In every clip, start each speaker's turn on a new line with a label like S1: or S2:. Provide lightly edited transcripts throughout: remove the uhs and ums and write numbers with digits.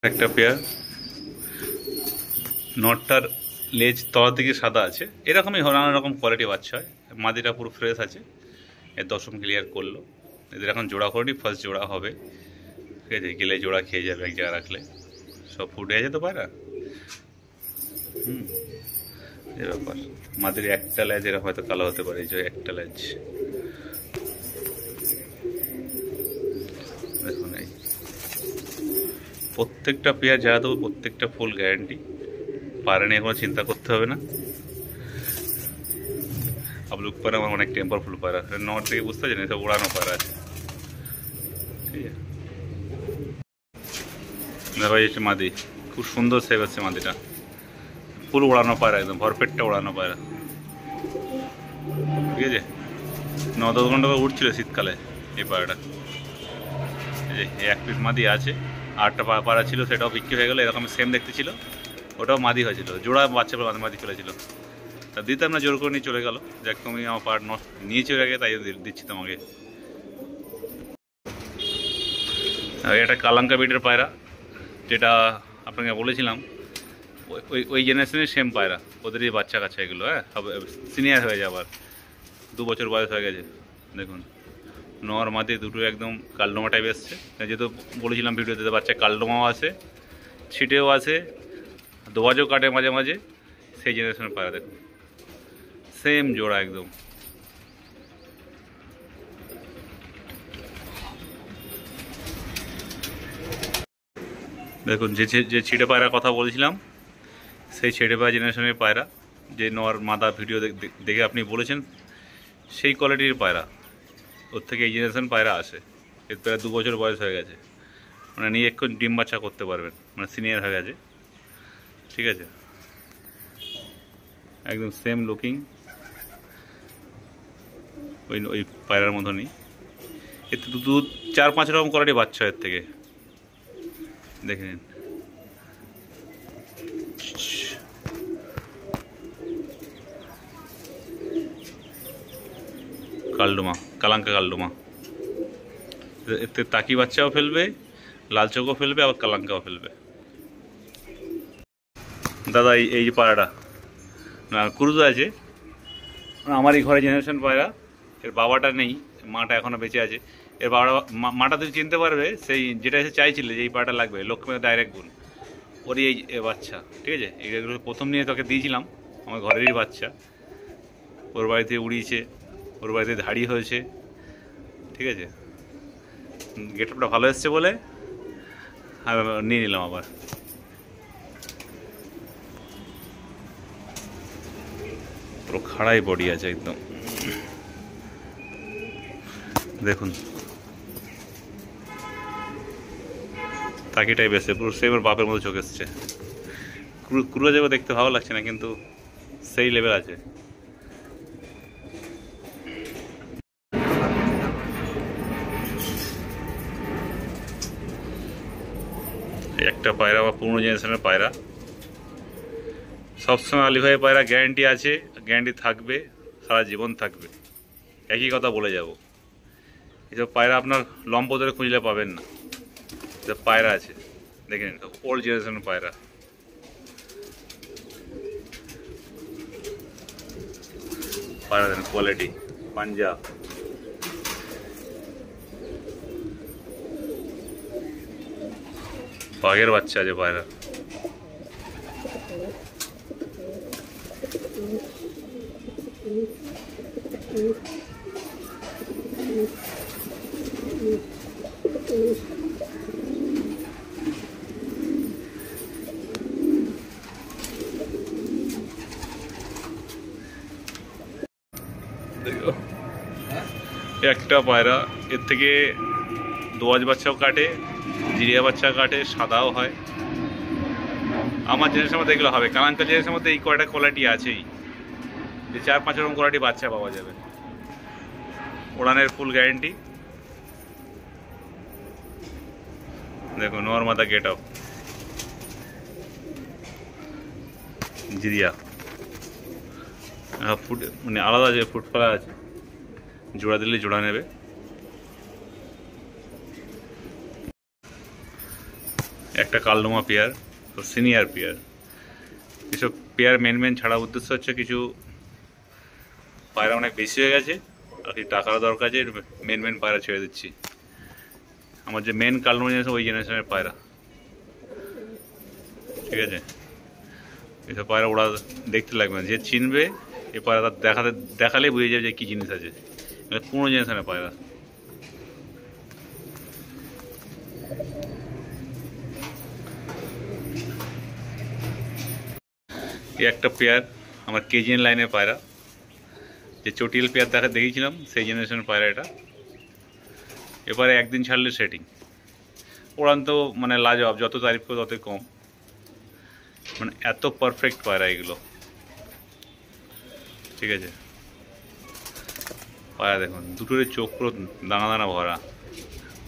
S1: একটা পেয়ার নটটার লেজ তলা থেকে সাদা আছে, এরকমই নানা রকম কোয়ালিটি বাচ্চা হয়। মাদিটা পুরো ফ্রেশ আছে, এর দশম ক্লিয়ার করলো। এদের এখন জোড়া করেনি, ফার্স্ট জোড়া হবে, ঠিক আছে। গেলে জোড়া খেয়ে যাবে এক জায়গায় রাখলে, সব ফুটে আছে তো পায়রা। এই ব্যাপার। মাদির একটা লেজ এরা হয়তো কালো হতে পারে, এই যে একটা লেজ দেখুন। এই প্রত্যেকটা পেয়ার যা দেবো প্রত্যেকটা ফুল গ্যারান্টি, পায়রা নিয়ে কোনো চিন্তা করতে হবে না। আবলুক পায়রা আমার অনেক টেম্পার ফুল পায়রা, নর থেকে বুঝতে পারছেন, এটা ওড়ানো পায়রা আছে, ঠিক আছে। দেখো এই মাদি, খুব সুন্দর সেভ আছে মাদিটা, ফুল ওড়ানো পায়রা, একদম ভরপেটটা ওড়ানো পায়রা, ঠিক আছে। 9-10 ঘন্টা করে উঠছিল শীতকালে এই পায়রাটা। এই যে এক পিস মাদি আছে, 8টা পায়রা ছিল, সেটাও বিক্রি হয়ে গেলো। এরকম সেম দেখতে ছিল, ওটাও মাদি হয়েছিল, জোড়া বাচ্চা মাদি ফেলেছিল। তা দিতাম না, জোর করে নিয়ে চলে গেল। যাক, তুমি আমার পায়রা নিয়ে চলে গেলে তাই দিচ্ছি তোমাকে। এটা কালাঙ্কা বিটের পায়রা, যেটা আপনাকে বলেছিলাম, ওই জেনারেশনের সেম পায়রা, ওদেরই বাচ্চা কাচ্চা এগুলো। হ্যাঁ, সিনিয়র হয়ে যায়, আবার 2 বছর বয়স হয়ে গেছে। দেখুন নর মাদি দুটো একদম কালডোমা টাইপ এসছে, যেহেতু বলেছিলাম ভিডিওতে, বাচ্চা কালডোমাও আছে, ছিটেও আছে, দোয়াজও কাটে মাঝে মাঝে, সেই জেনারেশনের পায়রা। দেখুন সেম জোড়া একদম। দেখুন যে ছিটে পায়রা কথা বলছিলাম, সেই ছিটে পায়রা জেনারেশনের পায়রা, যে নর মাদা ভিডিও দেখে আপনি বলেছেন, সেই কোয়ালিটির পায়রা। ওর থেকে এই জেনারেশন পায়রা আসে। এর প্রায় 2 বছর বয়স হয়ে গেছে, মানে নিয়ে এখন ডিম বাচ্চা করতে পারবেন, মানে সিনিয়র হয়ে গেছে, ঠিক আছে। একদম সেম লুকিং, ওই পায়রার মতনই। এর তো 4-5 রকম কোয়ালিটি বাচ্চা এর থেকে, দেখে নিন। কালডোমা, কালাঙ্কা কালডোমা, এতে তাকি বাচ্চাও ফেলবে, লাল চোখও ফেলবে, আবার কালাঙ্কাও ফেলবে। দাদা এই যে পায়রাটা না ক্রুজ আছে, আমারই ঘরে জেনারেশন পায়রা। এর বাবাটা নেই, মাটা এখনও বেঁচে আছে। এর বাবা মাটা তুমি চিনতে পারবে, সেই যেটা এসে চাইছিলে যে এই পায়রাটা লাগবে, লক্ষ্মী ডাইরেক্ট গুণ, ওরই এই বাচ্চা, ঠিক আছে। এইগুলো প্রথম নিয়ে তোকে দিয়েছিলাম, আমার ঘরেরই বাচ্চা, ওর বাড়িতে উড়িয়েছে, ওর বাড়িতে ধাড়ি হয়েছে, ঠিক আছে। গেট আপটা ভালো এসছে বলে নিয়ে নিলাম আবার। পুরো খাড়াই বডি আছে একদম, দেখুন তাকিটাই বেসে পুরো সেম ওর বাপের মতো চোখ এসছে। ক্রুজ যাবে দেখতে ভালো লাগছে না, কিন্তু সেই লেভেল আছে। একটা পায়রা বা পুরনো জেনারেশনের পায়রা, সবসময় আলী ভাই পায়রা গ্যারান্টি আছে, গ্যারান্টি থাকবে, সারা জীবন থাকবে, একই কথা বলে যাব। এসব পায়রা আপনার লম্প ধরে খুঁজলে পাবেন না, এসব পায়রা আছে, দেখে নিন, ওল্ড জেনারেশনের পায়রা। পায়রা দেন কোয়ালিটি, পাঞ্জাব, বাঘের বাচ্চা আছে পায়রা। একটা পায়রা, এর থেকে দোয়াজ বাচ্চাও কাটে, জিরিয়া বাচ্চা কাটে, সাদাও হয়। আমার জেনারেশনের মধ্যে এগুলো হবে, কালাঙ্কা জেনারেশনের মধ্যে এই কয়টা কোয়ালিটি আছেই, যে 4-5 রকম কোয়ালিটি বাচ্চা পাওয়া যাবে। ওড়ানের ফুল গ্যারেন্টি। দেখো নর মাথা গেট আপ, জিরিয়া ফুট, মানে আলাদা যে ফুট ফেলা আছে, জোড়া দিলে জোড়া নেবে। একটা কালদমা পেয়ার, তো সিনিয়র পেয়ার। এসব পেয়ার মেন ছাড়া উদ্দেশ্য হচ্ছে কিছু পায়রা অনেক বেশি হয়ে গেছে আর কি টাকারও দরকার আছে, মেন পায়রা ছেড়ে দিচ্ছি। আমার যে মেন কালদমা জেনারেশন ওই জেনারেশনের পায়রা, ঠিক আছে। এসব পায়রা ওরা দেখতে লাগবে না, যে চিনবে এই পায়রা দেখালেই বুঝে যাবে যে কী জিনিস আছে। পুরোনো জেনারেশনের পায়রা। এই একটা পেয়ার আমার কেজিএন লাইনের পায়রা, যে চটিল পেয়ার দেখিয়েছিলাম সেই জেনারেশনের পায়রা এটা। এবারে একদিন ছাড়লে সেটিং ওড়ান তো মানে লাজবাব, যত তারিফ করে ততই কম, মানে এত পারফেক্ট পায়রা এগুলো, ঠিক আছে। পায়রা দেখুন দুটোর চোখ পুরো দানা দানা ভরা,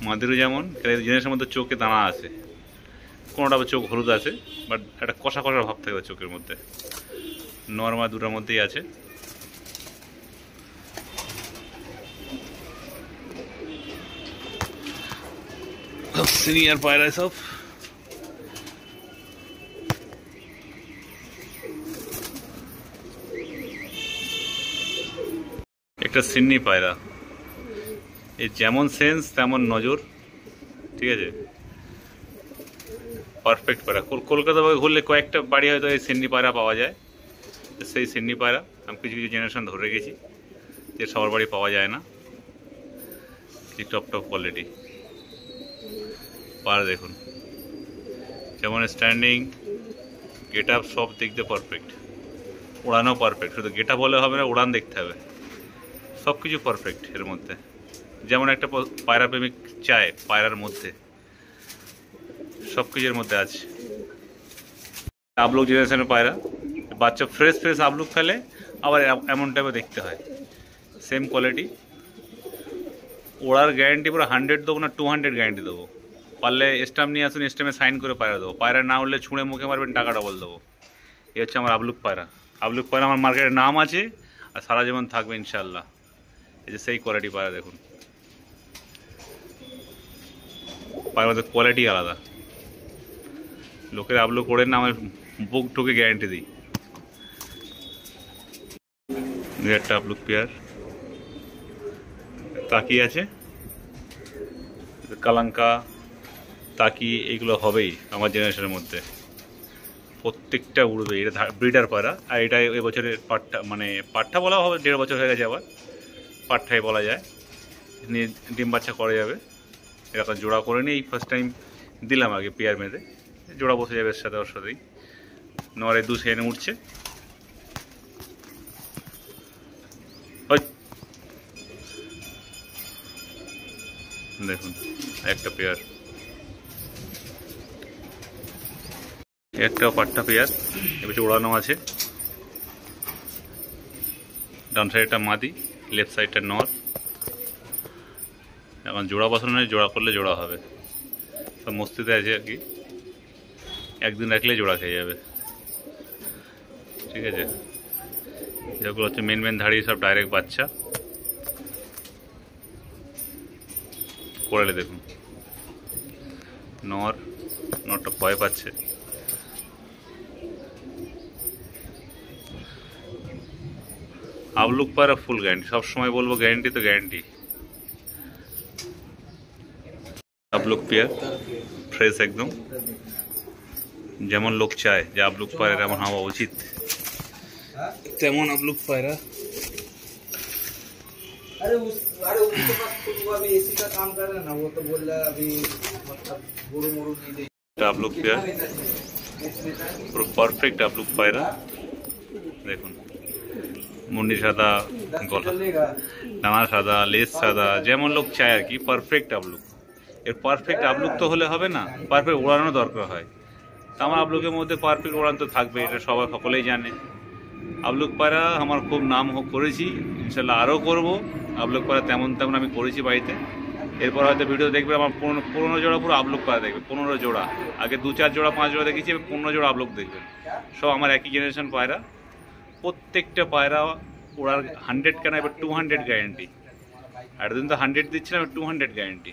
S1: মাদেরও যেমন জেনারেশনের মধ্যে চোখে দানা আছে, কোনোটা চোখ হলুদ আছে, বাট একটা কষা কষা ভাব থাকবে চোখের মধ্যে। নর্মাল দুটোর মধ্যেই আছে। সিনিয়র পায়রা সব। একটা সিন্নি পায়রা, এর যেমন সেন্স তেমন নজর, ঠিক আছে। পারফেক্ট পায়রা। কলকাতা ঘুরলে কয়েকটা বাড়ি হয়তো এই সিন্নি পায়রা পাওয়া যায়। সেই সিন্নি পায়রা আমি কিছু জেনারেশন ধরে রেখেছি, যে সবার বাড়ি পাওয়া যায় না। কি টপ কোয়ালিটি পায়রা দেখুন, যেমন স্ট্যান্ডিং, গেট আপ সব দিক দিয়ে পারফেক্ট, উড়ানও পারফেক্ট। শুধু গেট আপ বলে হবে না, উড়ান দেখতে হবে, সব কিছু পারফেক্ট এর মধ্যে। যেমন একটা পায়রা প্রেমিক চায় পায়রার মধ্যে সব কিছুর মধ্যে আছে। আবলুক জেনারেশনের পায়রা, বাচ্চা ফ্রেশ আবলুক ফেলে, আবার এমন টাইপে দেখতে হয়, সেম কোয়ালিটি। ওড়ার গ্যারান্টি পুরো 100 দেবো না 200 গ্যারান্টি দেবো। পারলে স্ট্যাম্প নিয়ে আসুন, স্ট্যাম্পে সাইন করে পায়রা দেবো। পায়রা না উঠলে ছুঁড়ে মুখে মারবেন, টাকা ডবল দেবো। এই হচ্ছে আমার আবলুক পায়রা। আবলুক পায়রা আমার মার্কেটের নাম আছে আর সারা জীবন থাকবে ইনশাল্লাহ। এই যে সেই কোয়ালিটি পায়রা দেখুন, পায়রাদের কোয়ালিটি আলাদা। লোকের আবলুক ওড়েন না, আমার বুক ঠুকে গ্যারান্টি দিই। একটা আবলুক পেয়ার তাকি আছে, কালাঙ্কা তাকি এইগুলো হবেই আমার জেনারেশনের মধ্যে, প্রত্যেকটা উড়বে। এটা ব্রিডার পায়রা, আর এটা এবছরের পাট্টা, মানে পাট্টা বলা হবে, 1.5 বছর হয়ে গেছে, আবার পাট্টাই বলা যায়। নিয়ে ডিম বাচ্চা করা যাবে। এরকম জোড়া করে নিয়ে এই ফার্স্ট টাইম দিলাম আগে পেয়ার মেরে, জোড়া বসে যাবে এর সাথে, ওর সাথেই। নরে 2 সেনে উঠছে। দেখুন একটা পেয়ার, একটা পাট্টা পেয়ার, এবার ওড়ানো আছে। ডান সাইডটা মাদি, লেফট সাইডটা নর। এখন জোড়া বসানো নেই, জোড়া করলে জোড়া হবে, সব মস্তিতে আছে আর কি। একদিন রাখলে জোড়া খেয়ে যাবে, ঠিক আছে। যেগুলো হচ্ছে মেন ধাড়ি, সব ডাইরেক্ট বাচ্চা। কোরালে দেখুন, নরটা ভয় পাচ্ছে। আবলুক পায়রা ফুল গ্যারান্টি, সবসময় বলবো গ্যারান্টি তো গ্যারান্টি। আবলুক পেয়ার ফ্রেশ একদম, যেমন লোক চায় যে আবলুক পায়রা এমন হওয়া উচিত, তেমন আবলুক পায়রা।
S2: अरे उसके पास खुद वो अभी एसी का काम कर रहा है ना, वो तो बोल रहा है अभी मतलब गुरु मुरु नहीं दे।
S1: আবলুক পেয়ার পুরো পারফেক্ট আবলুক পায়রা দেখুন, মুন্ডি সাদা, গলা ডানা সাদা, লেজ সাদা, যেমন লোক চায় আর কি, পারফেক্ট আবলুক। এর পারফেক্ট আবলুক তো হলে হবে না, পারফেক্ট ওড়ানো দরকার হয়। তা আমার আবলুকের মধ্যে পারফেক্ট ওড়ান তো থাকবে, এটা সবাই সকলেই জানে। আবলুক পায়রা আমার খুব নাম করেছি, ইনশাল্লাহ আরও করবো। আবলুক পায়রা তেমন আমি করেছি বাড়িতে। এরপর হয়তো ভিডিও দেখবে আমার 15 জোড়া পুরো আবলুক পায়রা দেখবে, 15 জোড়া। আগে 2-4 জোড়া 5 জোড়া দেখেছি, 15 জোড়া আবলুক দেখবেন। সব আমার একই জেনারেশন পায়রা। প্রত্যেকটা পায়রা ওড়ার 100 কেন, এবার 200 গ্যারেন্টি। এতদিন তো 100 দিচ্ছিলাম, 200 গ্যারেন্টি।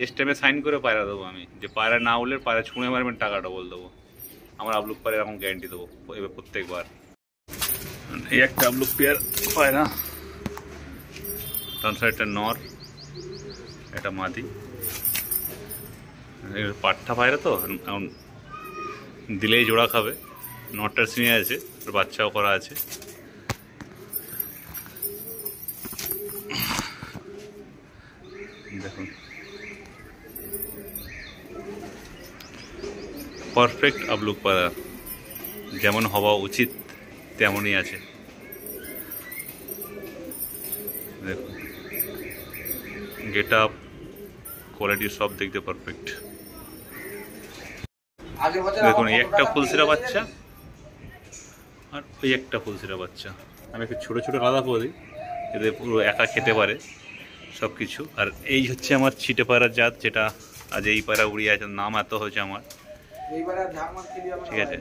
S1: স্টেমে সাইন করে পায়রা দেবো আমি, যে পায়রা না উঠলে পায়রা ছুঁড়ে মারবেন, টাকা ডবল দেবো। আমার আবলুক পায়রা এরকম গ্যারান্টি দেবো এবার প্রত্যেকবার। এই একটা আবলুক পেয়ার পায়রা, ডান সাইডটা নর, এটা মাদি, পাট্টা পায়রা তো এখন দিলেই জোড়া খাবে। নটটার সিনে আছে, বাচ্চাও করা আছে। দেখুন পারফেক্ট আবলুক পায়রা, যেমন হওয়া উচিত তেমনই আছে। দেখুন গেট আপ, কোয়ালিটি সব দেখতে পারফেক্ট। দেখুন এই একটা ফুলসিরা বাচ্চা আর ওই একটা ফুলসিরা বাচ্চা। আমি একটু ছোটো ছোটো আলাদা করে দিই, এদের পুরো একা খেতে পারে সব কিছু। আর এই হচ্ছে আমার ছিটে পায়রার জাত, যেটা আজ এই পায়রা উড়িয়ে আছে, নাম এত হয়েছে আমার, ঠিক আছে।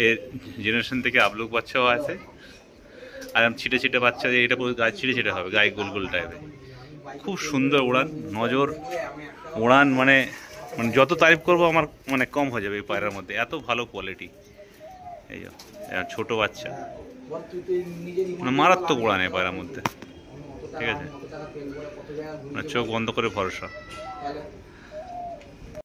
S1: এর জেনারেশন থেকে আবলুক বাচ্চাও আছে, আর আমি ছিটে ছিটে বাচ্চা, এটা পুরো গায়ে ছিটে ছিটে হবে, গায়ে গোল গোল টাইপের। খুব সুন্দর উড়ান, নজর উড়ান, মানে মানে যত তারিফ করবো আমার মানে কম হয়ে যাবে এই পায়রার মধ্যে, এত ভালো কোয়ালিটি। এই ছোট বাচ্চা, মানে মারাত্মক উড়ান এই পায়রার মধ্যে, ঠিক আছে। চোখ বন্ধ করে ভরসা।